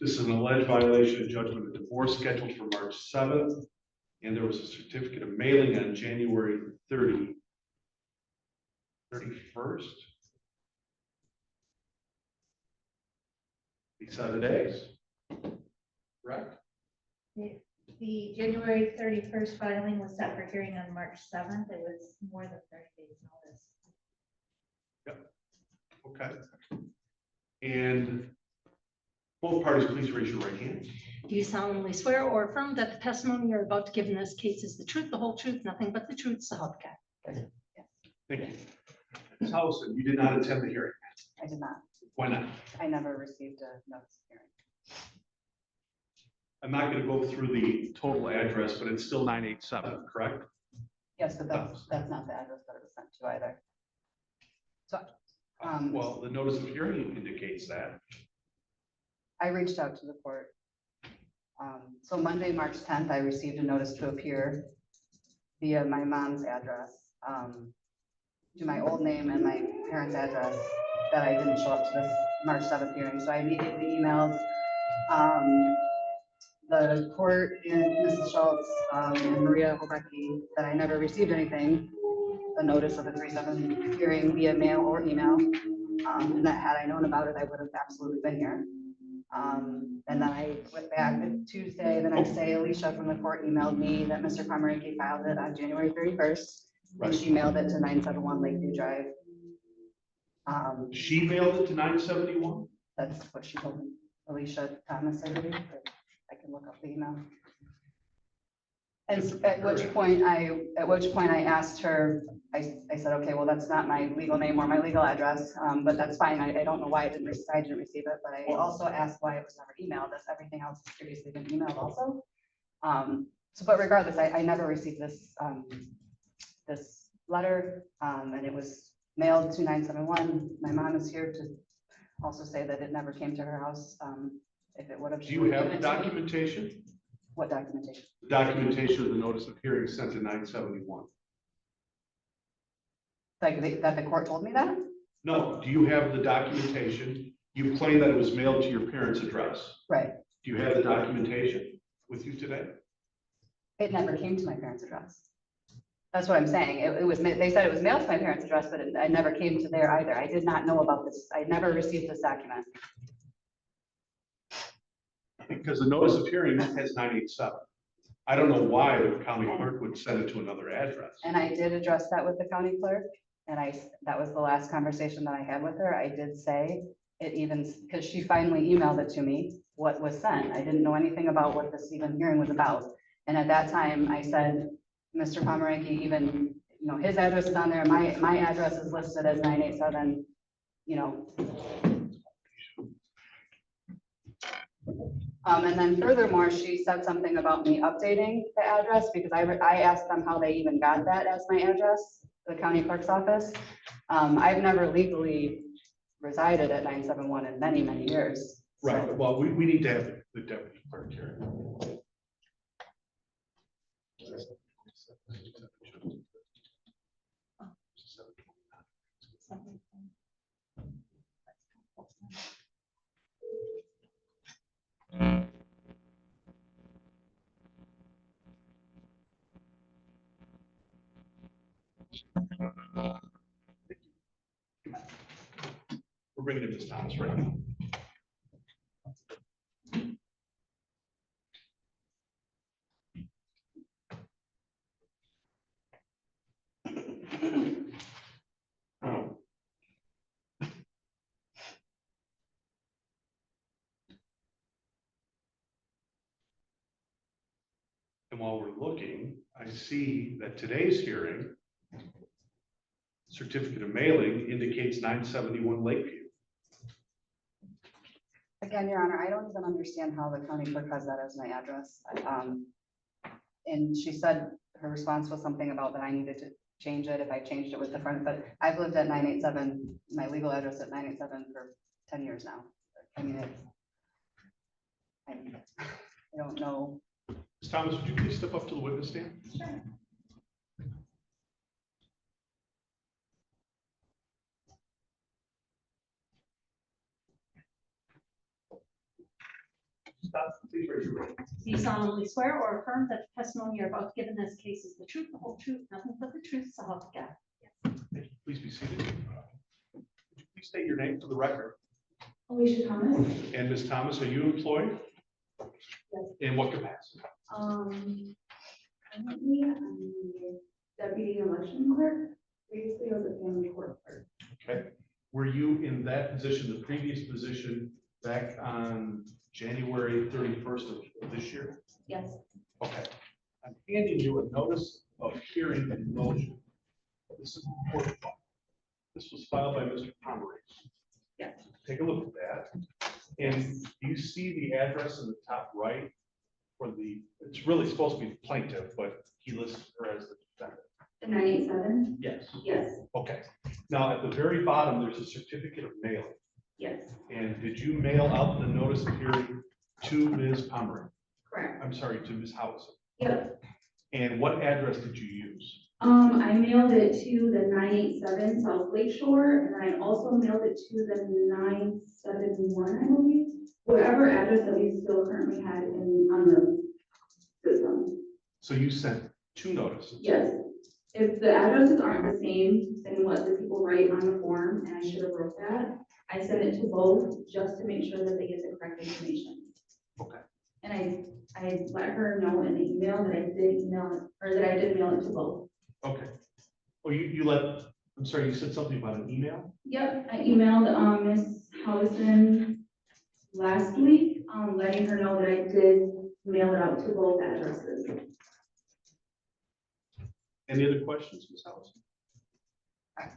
This is an alleged violation of judgment of divorce scheduled for March 7th, and there was a certificate of mailing on January 31st. These 7 days, correct? The January 31st filing was set for hearing on March 7th. It was more than 30 days notice. Yep. Okay. And both parties, please raise your right hand. Do you solemnly swear or affirm that the testimony you're about to give in this case is the truth, the whole truth, nothing but the truth, so help you God? Thank you. Ms. Houston, you did not attend the hearing. I did not. Why not? I never received a notice of hearing. I'm not going to go through the total address, but it's still 987, correct? Yes, but that's not the address that it was sent to either. So, Well, the notice of hearing indicates that. I reached out to the court. So Monday, March 10th, I received a notice to appear via my mom's address, to my old name and my parents' address, that I didn't show up to this March 7th hearing. So I immediately emailed the court and Mrs. Schultz and Maria Obecki that I never received anything, a notice of a 3-7 hearing via mail or email. And that had I known about it, I would have absolutely been here. And then I went back Tuesday, the next day, Alicia from the court emailed me that Mr. Conray filed it on January 31st. Right. And she mailed it to 971 Lakeview Drive. She mailed it to 971? That's what she told me. Alicia Thomas, I believe. I can look up the email. And at which point I asked her, I said, okay, well, that's not my legal name or my legal address, but that's fine. I don't know why I didn't receive it, but I also asked why it was never emailed, as everything else has previously been emailed also. But regardless, I never received this, this letter, and it was mailed to 971. My mom is here to also say that it never came to her house. If it would have. Do you have the documentation? What documentation? The documentation of the notice of hearing sent to 971. Like that the court told me that? No, do you have the documentation? You claim that it was mailed to your parents' address. Right. Do you have the documentation with you today? It never came to my parents' address. That's what I'm saying. It was, they said it was mailed to my parents' address, but I never came to there either. I did not know about this. I never received this document. Because the notice of hearing has 987. I don't know why the county clerk would send it to another address. And I did address that with the county clerk. And that was the last conversation that I had with her. I did say it, even because she finally emailed it to me, what was sent. I didn't know anything about what this even hearing was about. And at that time I said, Mr. Pomeranke, even, you know, his address is on there. My address is listed as 987, you know. And then furthermore, she said something about me updating the address because I asked them how they even got that as my address, the county clerk's office. I've never legally resided at 971 in many, many years. Right. So, well, we need to have the deputy clerk here. We're bringing in Ms. Thomas right now. And while we're looking, I see that today's hearing certificate of mailing indicates 971 Lakeview. again, Your Honor, I don't even understand how the county clerk has that as my address. And she said her response was something about that I needed to change it if I changed it with the front, but I've lived at 987, my legal address at 987 for 10 years now. I mean, I don't know. Ms. Thomas, would you please step up to the witness stand? Sure. Thomas, please raise your hand. Do you solemnly swear or affirm that the testimony you're about to give in this case is the truth, the whole truth, nothing but the truth, so help you God? Thank you. Please be seated. Would you please state your name for the record? Alicia Thomas. And Ms. Thomas, are you employed? Yes. In what capacity? Currently, I'm the deputy election clerk. Previously, I was a family court clerk. Okay. Were you in that position, the previous position, back on January 31st of this year? Yes. Okay. I'm handing you a notice of hearing and motion. This is a court file. This was filed by Mr. Conray. Yes. Take a look at that. And do you see the address in the top right for the, it's really supposed to be the plaintiff, but he lists her as the defendant. The 987? Yes. Yes. Okay. Now, at the very bottom, there's a certificate of mailing. Yes. And did you mail out the notice of hearing to Ms. Pomeroy? Correct. I'm sorry, to Ms. Howison? Yep. And what address did you use? I mailed it to the 987 South Lake Shore, and then I also mailed it to the 971, I believe. Whatever address that we still currently had on the system. So you sent two notices? Yes. If the addresses aren't the same than what the people write on the form, and I should have wrote that, I send it to both just to make sure that they get the correct information. Okay. And I let her know in the email that I did email it, or that I did mail it to both. Okay. Oh, you let, I'm sorry, you said something about an email? Yep, I emailed Miss Howison last week, letting her know that I did mail it out to both addresses. Any other questions, Ms. Howison?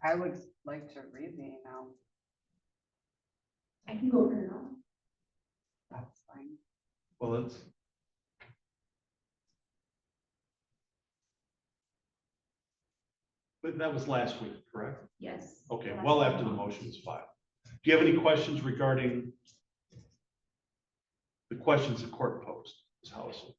I would like to read the email. I can go print it out. That's fine. Well, let's. But that was last week, correct? Yes. Okay, well after the motion was filed. Do you have any questions regarding the questions the court posed, Ms. Howison?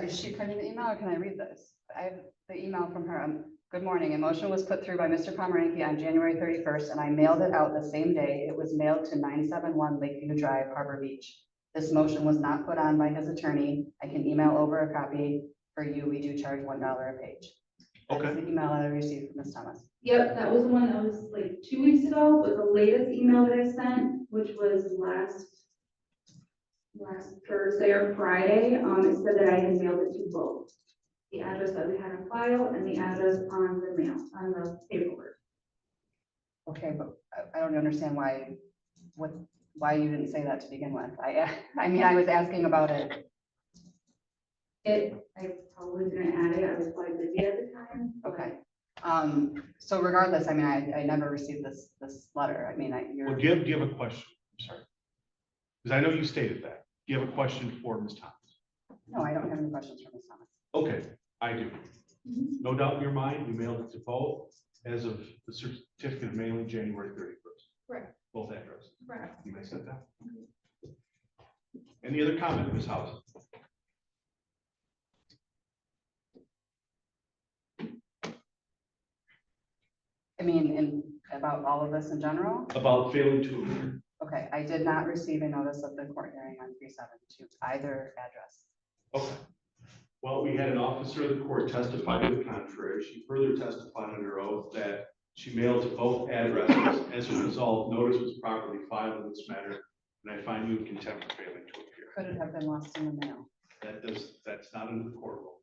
Is she printing the email or can I read this? I have the email from her. Good morning. A motion was put through by Mr. Pomeranke on January 31st and I mailed it out the same day. It was mailed to 971 Lakeview Drive, Harbor Beach. This motion was not put on by his attorney. I can email over a copy for you. We do charge $1 a page. That's Okay. the email I received from Ms. Thomas. Yep, that was the one that was like 2 weeks ago, but the latest email that I sent, which was last Thursday or Friday, it said that I had mailed it to both. The address that we had on file and the address on the mail, on the paperwork. Okay, but I don't understand why you didn't say that to begin with. I mean, I was asking about it. I probably didn't add it, I was probably busy at the time. Okay. So regardless, I mean, I never received this letter. I mean, Well, do you have a question? I'm sorry. Because I know you stated that. Do you have a question for Ms. Thomas? no, I don't have any questions for Ms. Thomas. Okay, I do. Mhm. No doubt in your mind, you mailed it to both as of the certificate of mailing January 31st. Correct. Both addresses. Correct. You may sit down. Any other comment, Ms. Howison? I mean, about all of this in general? About failing to appear. Okay, I did not receive a notice of the court hearing on 3/7 to either address. Okay. Well, we had an officer of the court testify to the contrary. She further testified under oath that she mailed to both addresses. As a result, notice was properly filed in this matter, and I find you in contempt for failing to appear. Could it have been lost in the mail? That's not in the court rule.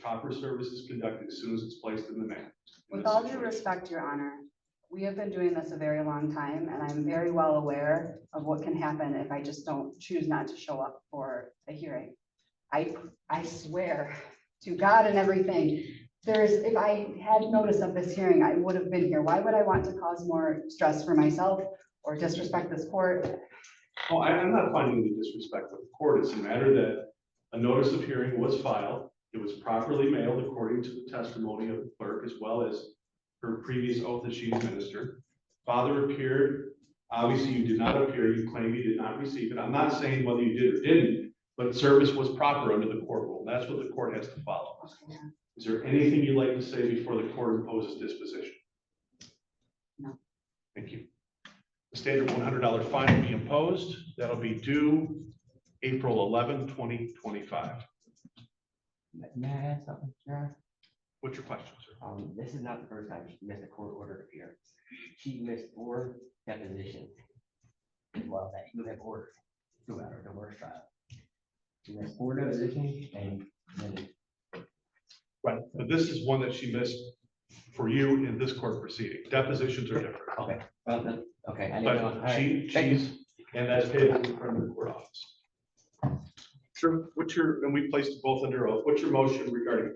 Proper service is conducted as soon as it's placed in the mail. With all due respect, Your Honor, we have been doing this a very long time, and I'm very well aware of what can happen if I just don't choose not to show up for a hearing. I swear to God and everything, if I had notice of this hearing, I would have been here. Why would I want to cause more stress for myself or disrespect this court? Oh, I'm not finding any disrespect with the court. It's a matter that a notice of hearing was filed. It was properly mailed according to the testimony of the clerk, as well as her previous oath that she administered. Father appeared. Obviously, you did not appear. You claim you did not receive it. I'm not saying whether you did or didn't, but service was proper under the court rule. That's what the court has to follow. Is there anything you'd like to say before the court imposes disposition? No. Thank you. standard $100 fine will be imposed. That'll be due April 11, 2025. May I ask something, Sharon? What's your question, sir? This is not the first time she missed a court order appearance. She missed 4 depositions. Well, that you have ordered throughout her divorce trial. She missed 4 depositions and then Right, but this is one that she missed for you in this court proceeding. Depositions are different. okay, well, then, okay. I didn't know. All But right. she's, and that's paid in front of the court office. Sure, what's your, and we placed both under oath. What's your motion regarding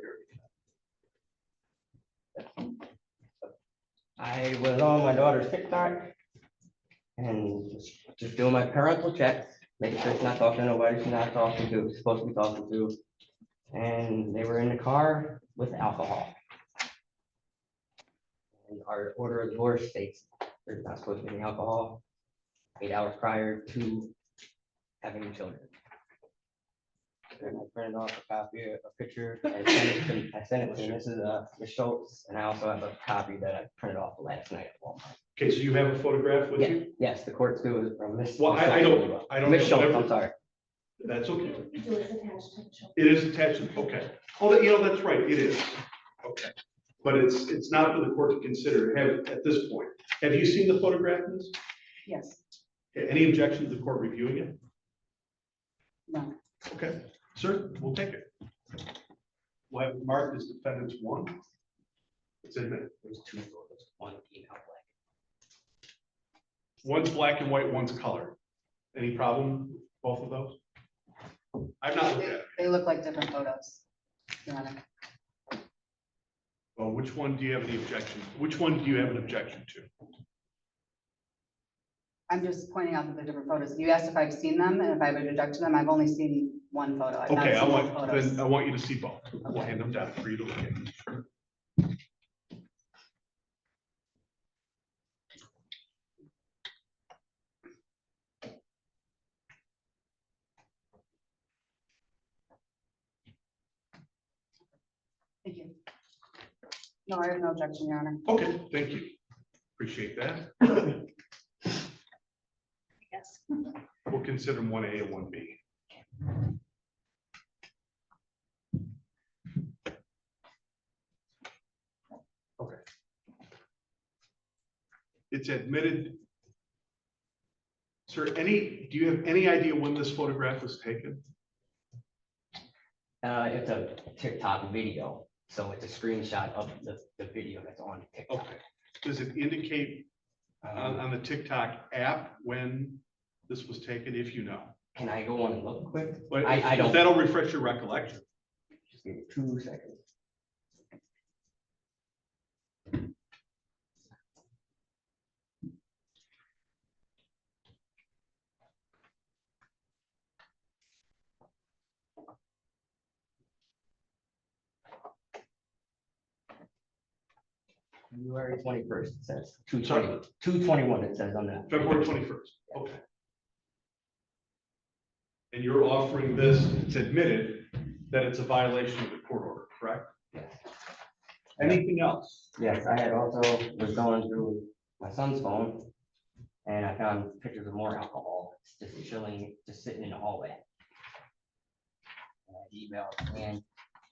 hearing? I was on my daughter's TikTok and just doing my parental checks, making sure she's not talking to nobody she's not talking to, she's supposed to be talking to. And they were in the car with alcohol. And our order of divorce states there's not supposed to be any alcohol 8 hours prior to having children. And I printed off a copy, a picture, I sent it to Mrs. Ms. Schultz, and I also have a copy that I printed off last night at Walmart. Okay, so you have a photograph with you? Yes, the court's due is from Ms. Well, I don't. Ms. Schultz, whatever- I'm sorry. That's okay. It was attached to the show. It is attached, okay. Oh, you know, that's right, it is. Okay. But it's not for the court to consider at this point. Have you seen the photograph, Ms.? Yes, Any objection to the court reviewing it? no, Okay, sir, we'll take it. We'll have it marked as defendants 1. It's in there. There's 2 photos, one email black. One's black and white, one's color. Any problem with both of those? I've not looked at it. they look like different photos. Your Honor. Well, which one do you have any objection? Which one do you have an objection to? I'm just pointing out that they're different photos. You asked if I've seen them and if I would object to them. I've only seen one photo. I've not Okay, seen both photos. then I want you to see both. We'll hand them down for you to look at. Thank you. No, I have no objection, Your Honor. Okay, thank you. Appreciate that. Yes. We'll consider them 1A and 1B. Okay. It's admitted. Sir, do you have any idea when this photograph was taken? It's a TikTok video, so it's a screenshot of the video that's on TikTok. Okay. Does it indicate on the TikTok app when this was taken, if you know? Can I go on and look quick? But I don't. That'll refresh your recollection. Just give me 2 seconds. February 21st, it says, 2/21, it says on that. February 21st, okay. And you're offering this, it's admitted that it's a violation of the court order, correct? Yes. Anything else? Yes, I had also was going through my son's phone and I found pictures of more alcohol, it's just chilling, just sitting in the hallway. And I emailed, and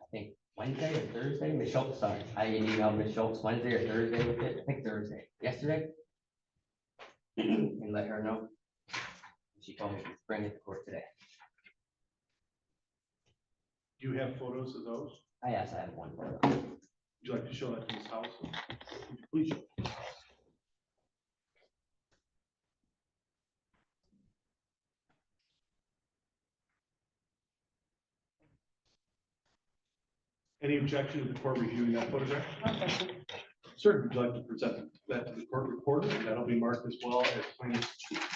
I think Wednesday or Thursday, Ms. Schultz, sorry, I emailed Ms. Schultz Wednesday or Thursday with it, I think Thursday, yesterday. And let her know. She told me to bring it to court today. Do you have photos of those? Yes, I have one photo. Would you like to show that to Ms. House? Please show. Any objection to the court reviewing that photograph? Sir, would you like to present that to the court reporter? And that'll be marked as well as plaintiff's chief.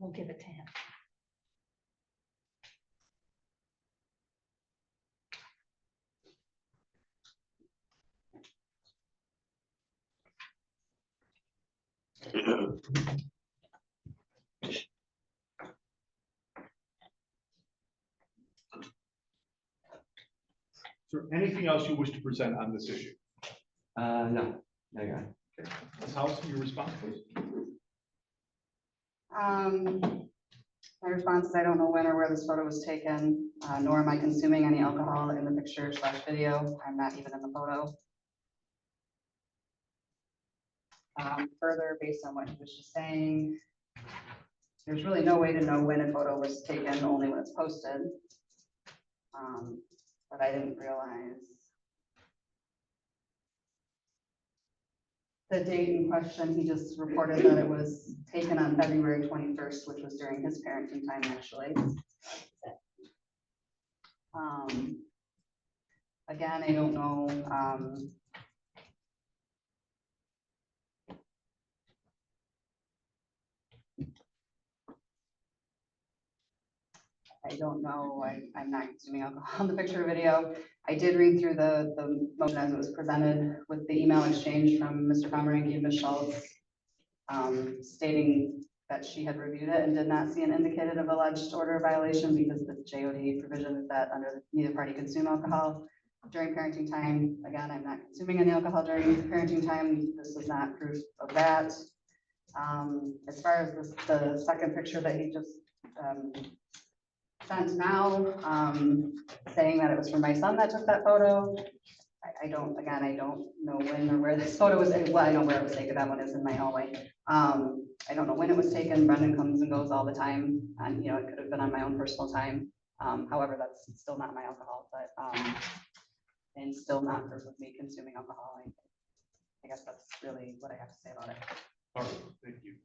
We'll give it to him. Sir, anything else you wish to present on this issue? No, Your Honor. house, your response, please? My response is I don't know when or where this photo was taken, nor am I consuming any alcohol in the picture / video. I'm not even in the photo. Further, based on what he was just saying, there's really no way to know when a photo was taken, only when it's posted. But I didn't realize the date in question. He just reported that it was taken on February 21st, which was during his parenting time, actually. Again, I don't know. I don't know. I'm not consuming alcohol in the picture or video. I did read through the motion as it was presented with the email exchange from Mr. Pomeranke and Ms. Schultz, stating that she had reviewed it and did not see an indicated of alleged order violation because the JOD provision is that under neither party consume alcohol during parenting time. Again, I'm not consuming any alcohol during parenting time. This is not proof of that. As far as the second picture that he just sent now, saying that it was from my son that took that photo. I don't know when or where this photo was. Well, I know where it was taken. That one is in my hallway. I don't know when it was taken. Brendan comes and goes all the time, and it could have been on my own personal time. However, that's still not my alcohol, but and still not proof of me consuming alcohol. I guess that's really what I have to say about it. All right, thank you.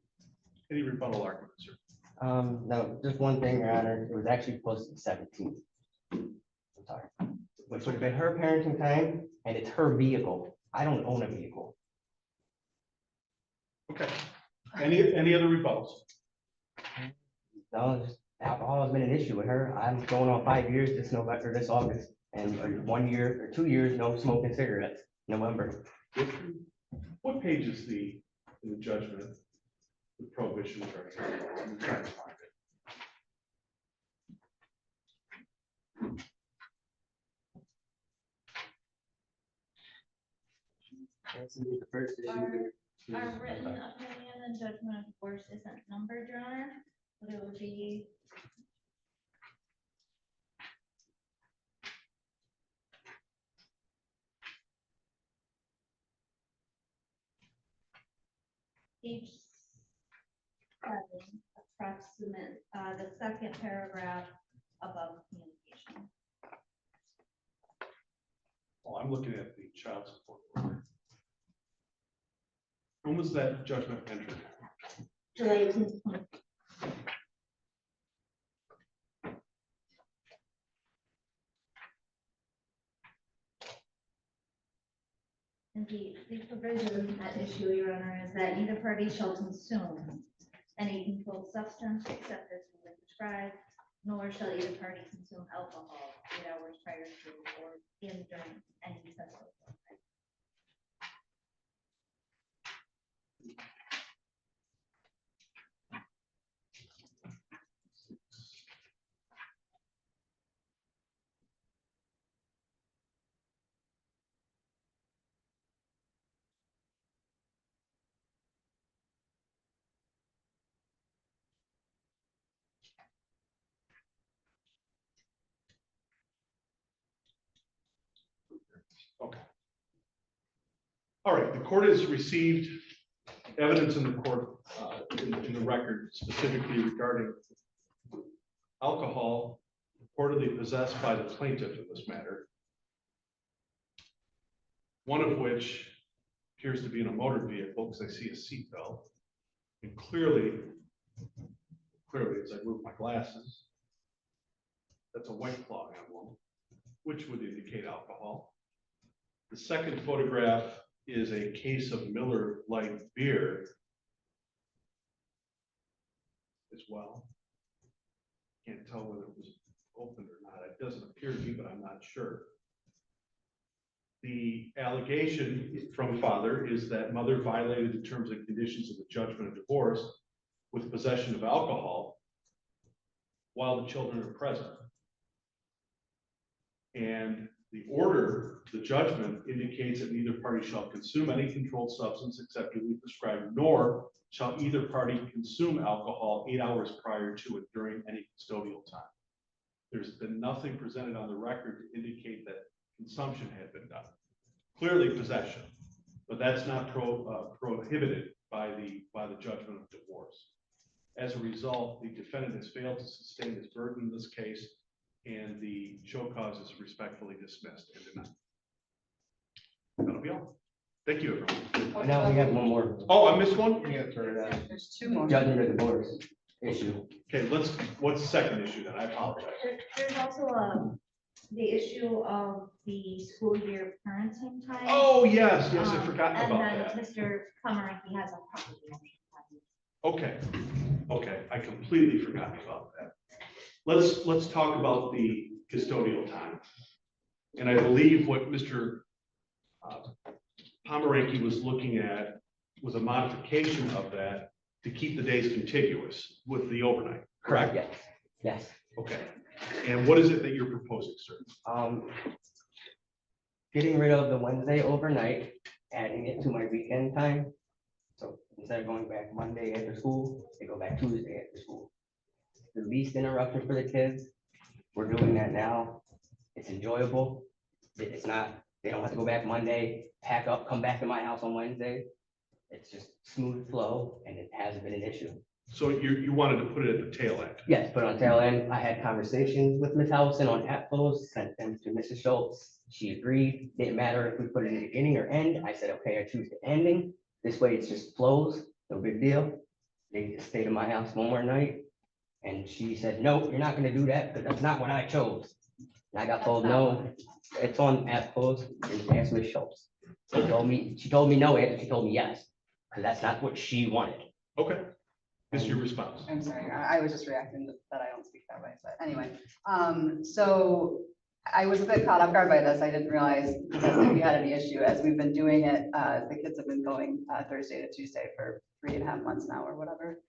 Any rebuttal arguments, sir? No, just one thing, Your Honor. It was actually posted 17th. I'm sorry. Which would have been her parenting time, and it's her vehicle. I don't own a vehicle. Okay. Any other rebuttals? No, just alcohol has been an issue with her. I'm going on 5 years this November, this August, and 1 year or 2 years, no smoking cigarettes, November. What page is in the judgment, the prohibition? I'm trying to find it. The first issue. Our written opinion and judgment of divorce isn't numbered, Your Honor, but it would be page 7, approximate, the second paragraph above communication. Well, I'm looking at the child support order. When was that judgment entered? July 18th, 20. And the provision at issue, Your Honor, is that neither party shall consume any controlled substance except as duly prescribed, nor shall either party consume alcohol 8 hours prior to or in during any sexual contact. Okay. All right, the court has received evidence in the court, in the record specifically regarding alcohol reportedly possessed by the plaintiff in this matter. One of which appears to be in a motor vehicle because I see a seatbelt. And clearly, as I move my glasses, that's a White Claw emblem, which would indicate alcohol. The second photograph is a case of Miller Light beer as well. Can't tell whether it was opened or not. It doesn't appear to be, but I'm not sure. The allegation from father is that mother violated the terms and conditions of the judgment of divorce with possession of alcohol while the children are present. And The order, the judgment indicates that neither party shall consume any controlled substance except duly prescribed, nor shall either party consume alcohol 8 hours prior to it during any custodial time. There's been nothing presented on the record to indicate that consumption had been done. Clearly possession, but that's not prohibited by the judgment of divorce. As a result, the defendant has failed to sustain his burden in this case, and the show cause is respectfully dismissed and denied. That'll be all. Thank you, everyone. Now we have one more. Oh, I missed one? There's two more. Judgment of divorce issue. Okay, what's the second issue then? I apologize. There's also the issue of the school year parenting time. Oh, yes, I forgot about And that. then Mr. Conray, he has a property motion. Okay, I completely forgot about that. Let's talk about the custodial time. And I believe what Mr. Pomeranke was looking at was a modification of that to keep the days contiguous with the overnight, correct? Yes, yes. Okay, and what is it that you're proposing, sir? Getting rid of the Wednesday overnight, adding it to my weekend time. So instead of going back Monday after school, they go back Tuesday after school. The least interruption for the kids. We're doing that now. It's enjoyable. It's not, they don't have to go back Monday, pack up, come back to my house on Wednesday. It's just smooth flow and it hasn't been an issue. So you wanted to put it at the tail end? Yes, but on tail end, I had conversations with Ms. Howson on app flows, sent them to Mrs. Schultz. She agreed. Didn't matter if we put it in the beginning or end. I said, okay, I choose the ending. This way it's just flows, no big deal. They just stayed in my house one more night. And she said, no, you're not gonna do that because that's not what I chose. And I got told, no, it's on app flows. And asked Ms. Schultz. She told me no after she told me yes, because that's not what she wanted. Okay, this is your response. I'm sorry, I was just reacting that I don't speak that way, but anyway. So I was a bit caught off guard by this. I didn't realize that we had any issue as we've been doing it. The kids have been going Thursday to Tuesday for 3.5 months now or whatever.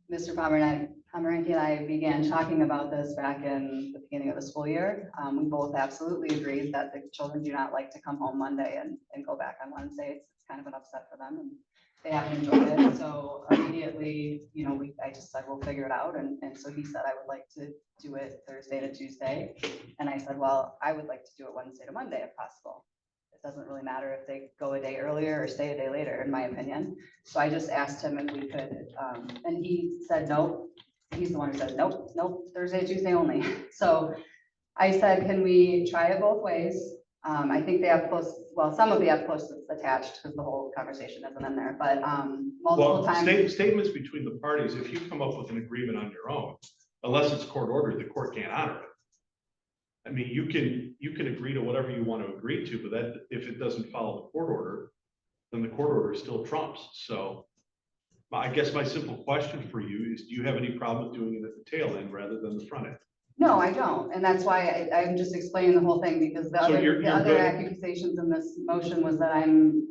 Mr. Pomeranke and I began talking about this back in the beginning of the school year. We both absolutely agreed that the children do not like to come home Monday and go back on Wednesday. It's kind of an upset for them and they haven't enjoyed it. So immediately, I just said, we'll figure it out. And so he said, I would like to do it Thursday to Tuesday. And I said, well, I would like to do it Wednesday to Monday if possible. It doesn't really matter if they go a day earlier or stay a day later, in my opinion. So I just asked him if we could, and he said, no. He's the one who said, nope, Thursday, Tuesday only. So I said, can we try it both ways? I think they have posts, well, some of the have posts attached because the whole conversation isn't in there, but multiple times. Statements between the parties, if you come up with an agreement on your own, unless it's court ordered, the court can't honor it. I mean, you can agree to whatever you want to agree to, but that if it doesn't follow the court order, then the court order still trumps. So I guess my simple question for you is, do you have any problem with doing it at the tail end rather than the front end? No, I don't. And that's why I'm just explaining the whole thing because the other accusations in this motion was that I'm,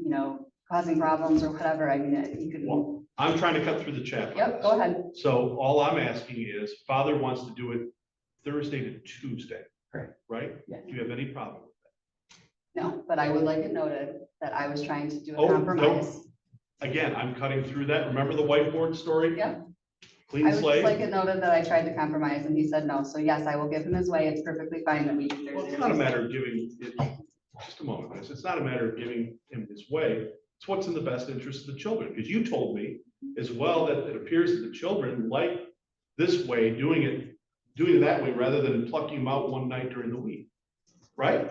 causing problems or whatever. I mean, you could. Well, I'm trying to cut through the chapter. Yep, go ahead. So all I'm asking is, father wants to do it Thursday to Tuesday, right? Yeah. Do you have any problem with that? No, but I would like it noted that I was trying to do a Oh, compromise. Again, I'm cutting through that. Remember the whiteboard story? Yeah. Clean I would just slate. like it noted that I tried to compromise and he said no. So yes, I will give him his way. It's perfectly fine that we do Well, Thursday. it's not a matter of giving it, just a moment, guys. It's not a matter of giving him his way. It's what's in the best interest of the children. Because you told me as well that it appears that the children like this way, doing it that way rather than plucking them out one night during the week. Right?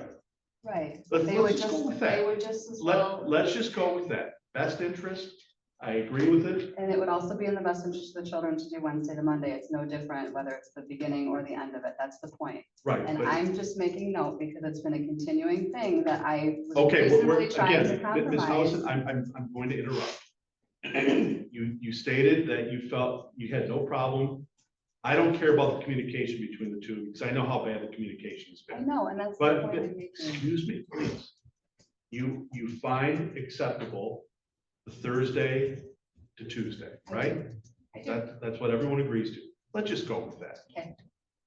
Right. Let's They would just go with that. They would just as well. Let's just go with that. Best interest. I agree with it. And it would also be in the best interest of the children to do Wednesday to Monday. It's no different whether it's the beginning or the end of it. That's the point. Right. And but- I'm just making note because it's been a continuing thing that I was Okay, but reasonably trying to Ms. compromise. Housen, I'm going to interrupt. You stated that you felt you had no problem. I don't care about the communication between the two because I know how bad the communication has I been. know, and that's. the But, point I'm making. excuse me, please. You find acceptable the Thursday to Tuesday, right? I do. That's what everyone agrees to. Let's just go with that. Okay.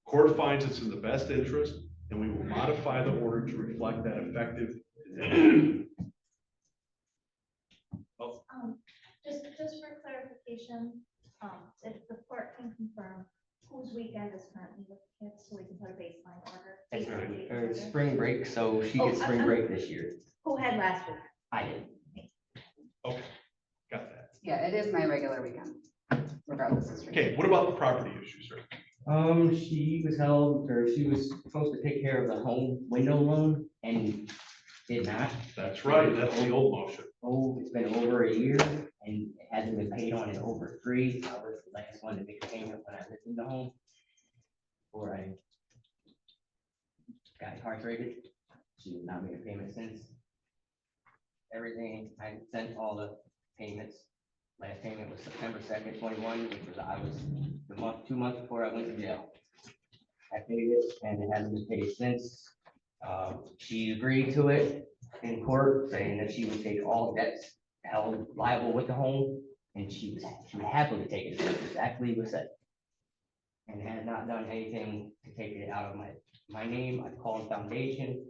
Court finds it's in the best interest. and we will modify the order to reflect that effective. Just for clarification, if the court can confirm whose weekend is currently with kids, so we can put a baseline order. It's spring break, so she gets spring break this year. Who had last week? I did. Okay, got that. Yeah, it is my regular weekend, regardless. Of Okay, what about the property issue, sir? She was held, or she was supposed to take care of the home window loan and did not. That's right, that's the old motion. Oh, it's been over a year and it hasn't been paid on in over 3. I was the last one to make a payment when I lived in the home. Before I got incarcerated. She has not made a payment since. Everything, I sent all the payments. Last payment was September 2nd, 21, which was, I was the month, 2 months before I went to jail. I paid it and it hasn't been paid since. She agreed to it in court, saying that she would take all debts held liable with the home, and she would happily take it, that's exactly what said. And has not done anything to take it out of my name. I called foundation.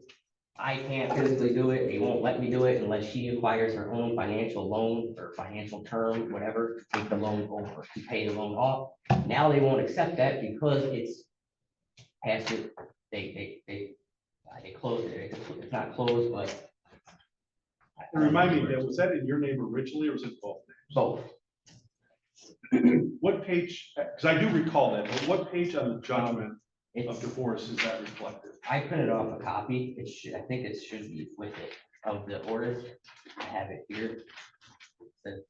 I can't physically do it. They won't let me do it unless she acquires her own financial loan or financial term, whatever, to take the loan over, to pay the loan off. Now they won't accept that because it's past it. They closed it. It's not closed, but. And remind me, was that in your name originally, or was it both names? Both. What page, because I do recall that, but what page on the judgment of It's, divorce is that reflected? I printed off a copy. It should, I think it should be with it of the orders. I have it here. The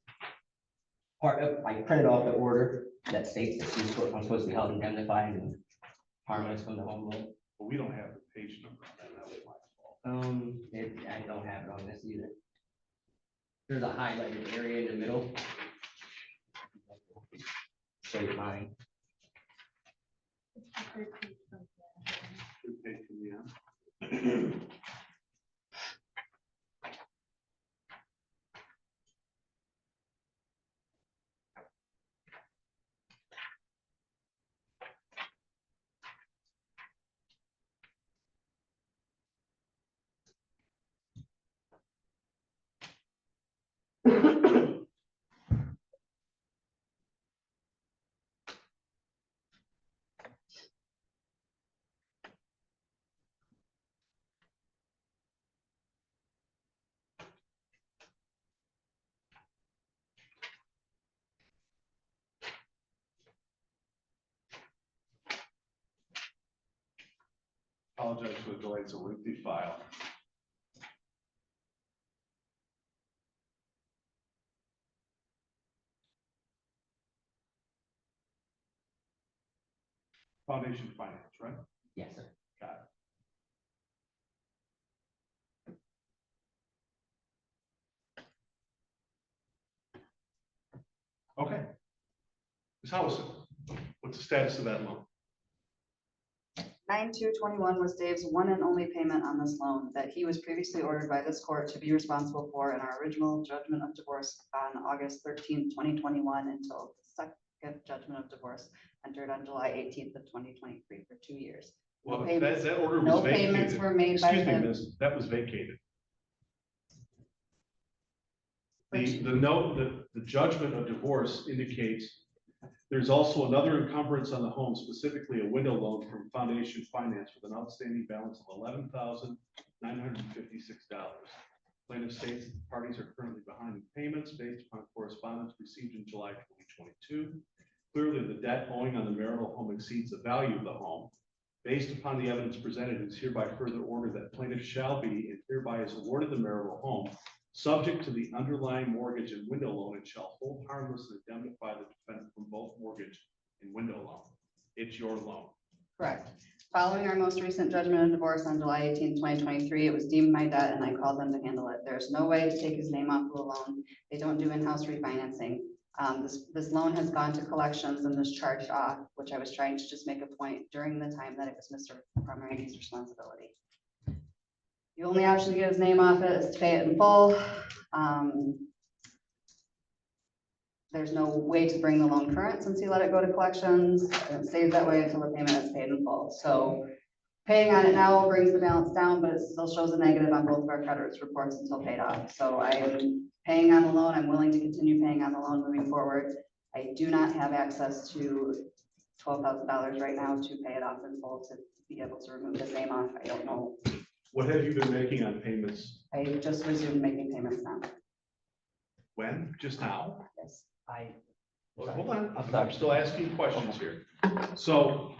part of, I printed off the order that states that I'm supposed to be held indemnified and harmless from the home loan. But we don't have the page number on that. That was my fault. I don't have it on this either. There's a highlighted area in the middle. Show you mine. Good page from the end. Apologize for the delay. It's a lengthy file. Foundation finance, right? Yes, sir. Got it. Okay. Ms. Howison, what's the status of that loan? 9/2/21 was Dave's one and only payment on this loan that he was previously ordered by this court to be responsible for in our original judgment of divorce on August 13th, 2021 until the second judgment of divorce entered on July 18th of 2023 for 2 years. Well, payments- that order was No vacated. payments were made by Excuse me, him. miss, that was vacated. The judgment of divorce indicates there's also another encumbrance on the home, specifically a window loan from Foundation Finance with an outstanding balance of $11,956. Plaintiff states that the parties are currently behind in payments based upon correspondence received in July 2022. Clearly, the debt owing on the marital home exceeds the value of the home. Based upon the evidence presented, it is hereby further ordered that plaintiff shall be and hereby is awarded the marital home, subject to the underlying mortgage and window loan, and shall hold harmless and indemnify the defendant from both mortgage and window loan. It's your loan. Correct. Following our most recent judgment of divorce on July 18th, 2023, it was deemed my debt and I called them to handle it. There's no way to take his name off of the loan. They don't do in-house refinancing. This loan has gone to collections and was charged off, which I was trying to just make a point during the time that it was Mr. Conray's responsibility. The only option to get his name off it is to pay it in full. There's no way to bring the loan current since he let it go to collections, and it stays that way until the payment is paid in full. So Paying on it now brings the balance down, but it still shows a negative on both of our creditors reports until paid off. So I'm paying on the loan. I'm willing to continue paying on the loan moving forward. I do not have access to $12,000 right now to pay it off in full to be able to remove his name off. I don't know. What have you been making on payments? I just resumed making payments now. When? Just now? Yes. Well, hold on, I'm sorry. I'm still asking questions here. So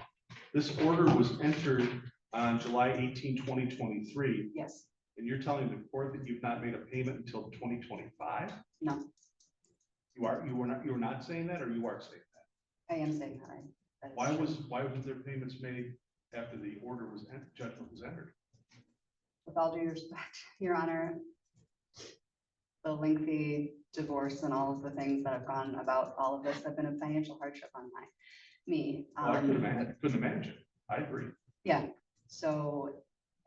this order was entered on July 18, 2023, Yes. and you're telling the court that you've not made a payment until 2025? No, You were not saying that, or you are saying that? I am saying that. That is Why true. why were there payments made after the order was, judgment was entered? With all due respect, Your Honor, the lengthy divorce and all of the things that have gone about all of this have been a financial hardship on me. Well, I couldn't imagine. I agree. Yeah, so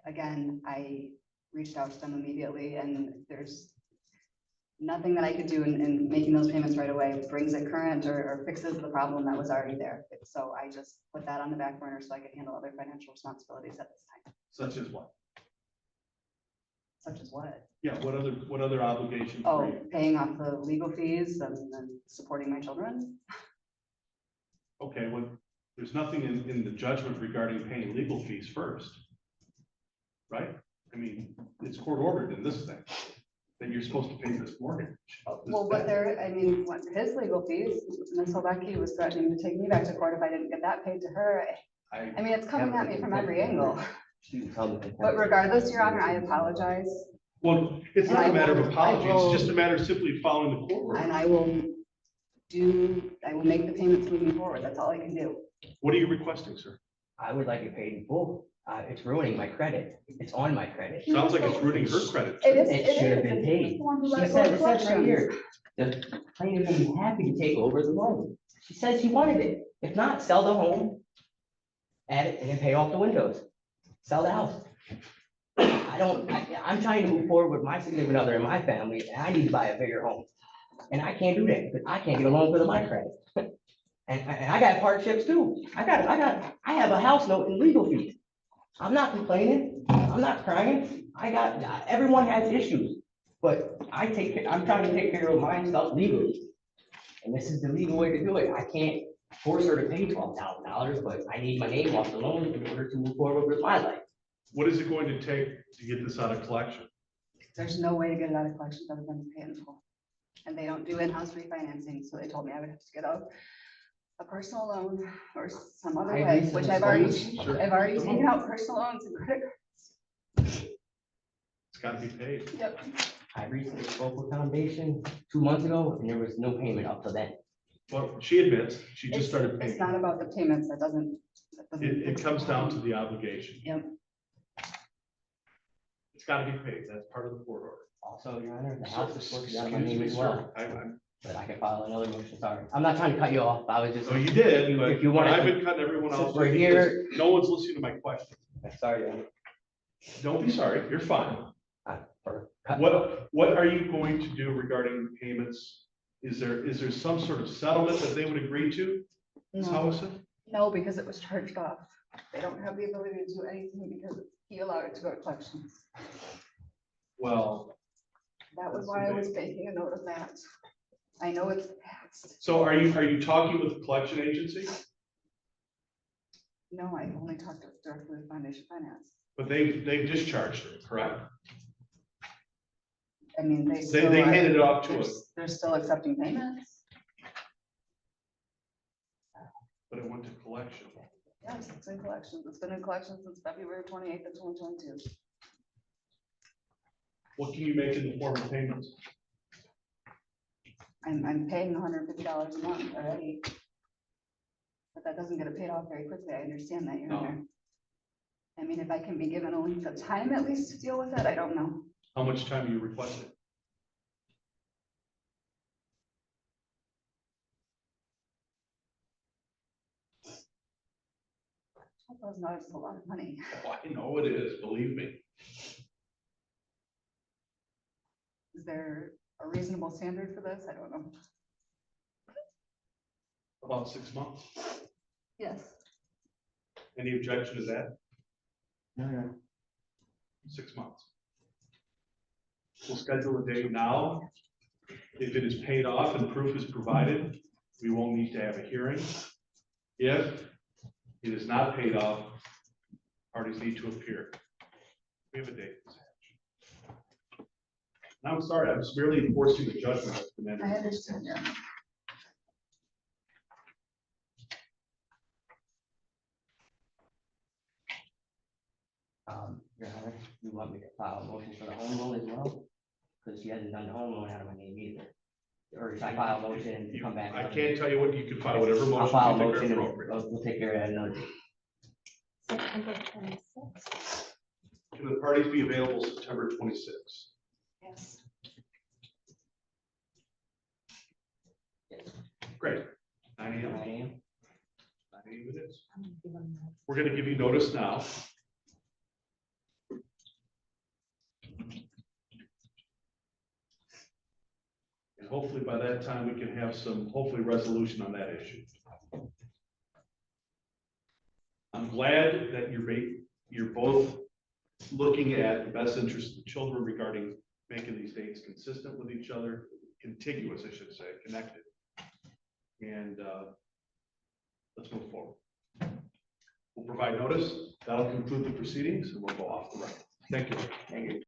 again, I reached out to them immediately and there's nothing that I could do in making those payments right away brings it current or fixes the problem that was already there. So I just put that on the back burner so I could handle other financial responsibilities at this time. Such as what? Such as what? Yeah, what other obligations? Oh, were you- paying off the legal fees and supporting my children. Okay, well, there's nothing in the judgment regarding paying legal fees first. Right? I mean, it's court ordered in this thing, that you're supposed to pay this mortgage. Well, what his legal fees, Ms. Hovecki was threatening to take me back to court if I didn't get that paid to her. I mean, it's coming at me from every angle. But regardless, Your Honor, I apologize. Well, it's not a And I matter of will- apology, I will- it's just a matter of simply following the court And order. I will make the payments moving forward. That's all I can do. What are you requesting, sir? I would like it paid in full. It's ruining my credit. It's on my credit. Sounds like it's ruining her credit. It is. It should have been It's paid. the one who She let it go said, to it says right collections. here, the plaintiff will be happy to take over the loan. She said she wanted it. If not, sell the home, add it, and then pay off the windows. Sell the house. I'm trying to move forward with my significant other and my family, and I need to buy a bigger home. And I can't do that, because I can't get a loan because of my credit. And I got hardships too. I have a house note and legal fees. I'm not complaining. I'm not crying. Everyone has issues, but I'm trying to take care of my stuff legally. And this is the legal way to do it. I can't force her to pay $12,000, but I need my name off the loan in order to move forward with my life. What is it going to take to get this out of collection? There's no way to get it out of collections other than to pay in full. And they don't do in-house refinancing, so they told me I would have to get a personal loan or some other I way, recently which I've already Sure. taken out personal loans and credit cards. It's got to be paid. Yep. I recently spoke with Foundation 2 months ago, and there was no payment up to then. Well, she admits, she just It's started it's paying. not about the payments. That doesn't. It comes down to the obligation. Yep. It's got to be paid. That's part of the court order. Also, Your Honor, the house is supposed to be on my Excuse name me, as sir. well, but I can file another motion, sorry. I'm not trying to cut you off, I was just. So you did, but If you want I've to, been cutting everyone since else. we're because here- No one's listening to my question. sorry, Your Honor. Don't be sorry. You're fine. For cutting- What are you going to do regarding payments? Is there some sort of settlement that they would agree to? Ms. No, Howison? no, because it was charged off. They don't have the ability to do anything because he allowed it to go to collections. Well, That was why I was making a note of that. I know it's past. so are you talking with the collection agency? No, I only talked directly with Foundation Finance. But they've discharged her, correct? I mean, they They still handed it are, off to us, they're still accepting payments. but it went to collection. Yes, it's in collections. It's been in collections since February 28th of 2022. What can you make in the form of payments? I'm paying $150 a month already. But that doesn't get it paid off very quickly. I understand that, Your No. Honor. I mean, if I can be given a length of time at least to deal with it, I don't know. How much time are you requesting? $12,000 is a lot of money. Oh, I know it is, believe me. Is there a reasonable standard for this? I don't know. About 6 months. Yes. Any objection to that? No. 6 months. We'll schedule a date now. If it is paid off and proof is provided, we won't need to have a hearing. If it is not paid off, parties need to appear. We have a date. And I'm sorry, I'm merely enforcing the judgment that's been entered. I understand, yeah. Your Honor, you want me to file a motion for the home loan as well? Because she hasn't done the home loan out of my name either. Or should I file a motion and come back? I can't tell you what, you can file whatever I'll file a motion you motion think are and appropriate. we'll take care of that another day. September 26th. Can the parties be available September 26th? Yes. Great. 9 a.m. 9 a.m. 9 a.m. it is. We're going to give you notice now. And hopefully by that time, we can have some, hopefully resolution on that issue. I'm glad that you're both looking at the best interest of the children regarding making these dates consistent with each other, contiguous, I should say, connected. And let's move forward. We'll provide notice. That'll conclude the proceedings and we'll go off the record. Thank you. Thank you.